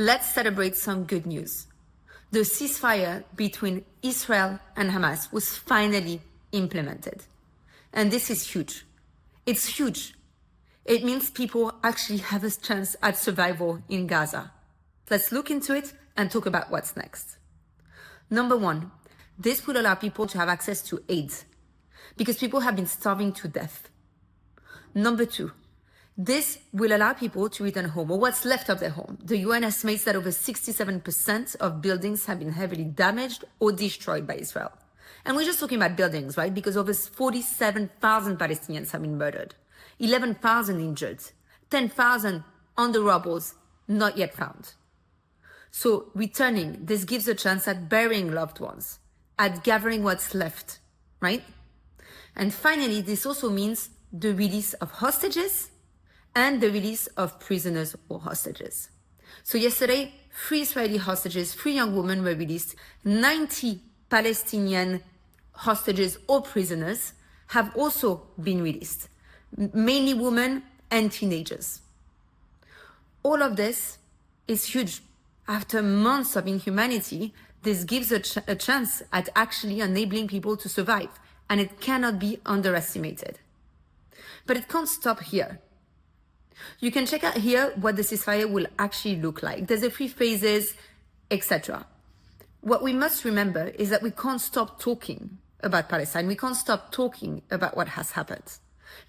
let's celebrate some good news. The ceasefire between Israel and Hamas was finally implemented. And this is huge. It's huge. It means people actually have a chance at survival in Gaza. Let's look into it and talk about what's next. Number one, this will allow people to have access to aid because people have been starving to death. Number two, this will allow people to return home, or what's left of their home. The UN estimates that over 67% of buildings have been heavily damaged or destroyed by Israel. And we're just talking about buildings, right? Because over 47,000 Palestinians have been murdered, 11,000 injured, 10,000 on the rubbles not yet found. So returning, this gives a chance at burying loved ones, at gathering what's left, right? And finally, this also means the release of hostages and the release of prisoners or hostages. So yesterday, 3 Israeli hostages, 3 young women were released. 90 Palestinian hostages or prisoners have also been released, mainly women and teenagers. All of this is huge. After months of inhumanity, this gives a chance at actually enabling people to survive, and it cannot be underestimated. But it can't stop here. You can check out here what the ceasefire will actually look like. There's a 3 phases, etc. What we must remember is that we can't stop talking about Palestine. We can't stop talking about what has happened.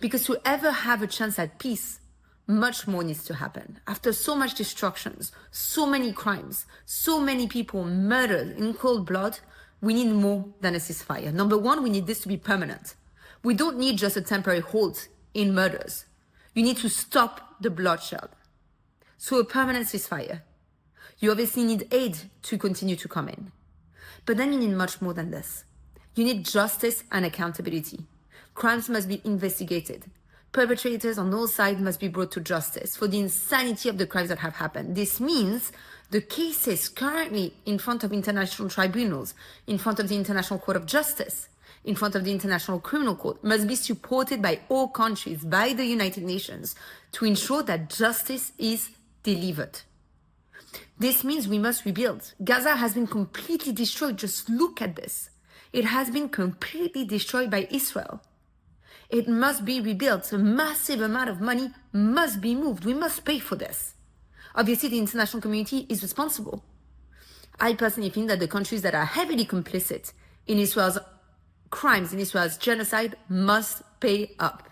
Because to ever have a chance at peace, much more needs to happen. After so much destructions, so many crimes, so many people murdered in cold blood, we need more than a ceasefire. Number one, we need this to be permanent. We don't need just a temporary halt in murders. You need to stop the bloodshed. So a permanent ceasefire. You obviously need aid to continue to come in. But then you need much more than this. You need justice and accountability. Crimes must be investigated. Perpetrators on all sides must be brought to justice for the insanity of the crimes that have happened. This means the cases currently in front of international tribunals, in front of the International Court of Justice, in front of the International Criminal Court, must be supported by all countries, by the United Nations, to ensure that justice is delivered. This means we must rebuild. Gaza has been completely destroyed. Just look at this. It has been completely destroyed by Israel. It must be rebuilt. A massive amount of money must be moved. We must pay for this. Obviously, the international community is responsible. I personally think that the countries that are heavily complicit in Israel's crimes, in Israel's genocide, must pay up.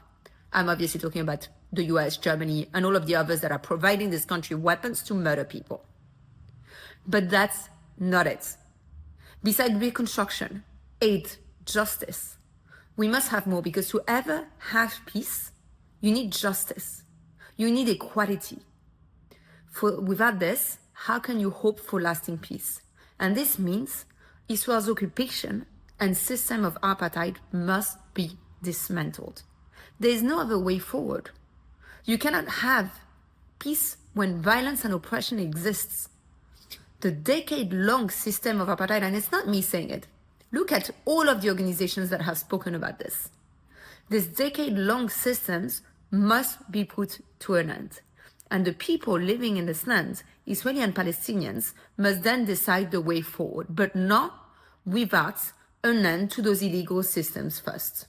I'm obviously talking about the US, Germany, and all of the others that are providing this country weapons to murder people. But that's not it. Besides reconstruction, aid, justice, we must have more, because to ever have peace, you need justice. You need equality. Without this, how can you hope for lasting peace? And this means Israel's occupation and system of apartheid must be dismantled. There is no other way forward. You cannot have peace when violence and oppression exists. The decade-long system of apartheid, and it's not me saying it, look at all of the organizations that have spoken about this. These decade-long systems must be put to an end. And the people living in this land, Israeli and Palestinians, must then decide the way forward, but not without an end to those illegal systems first.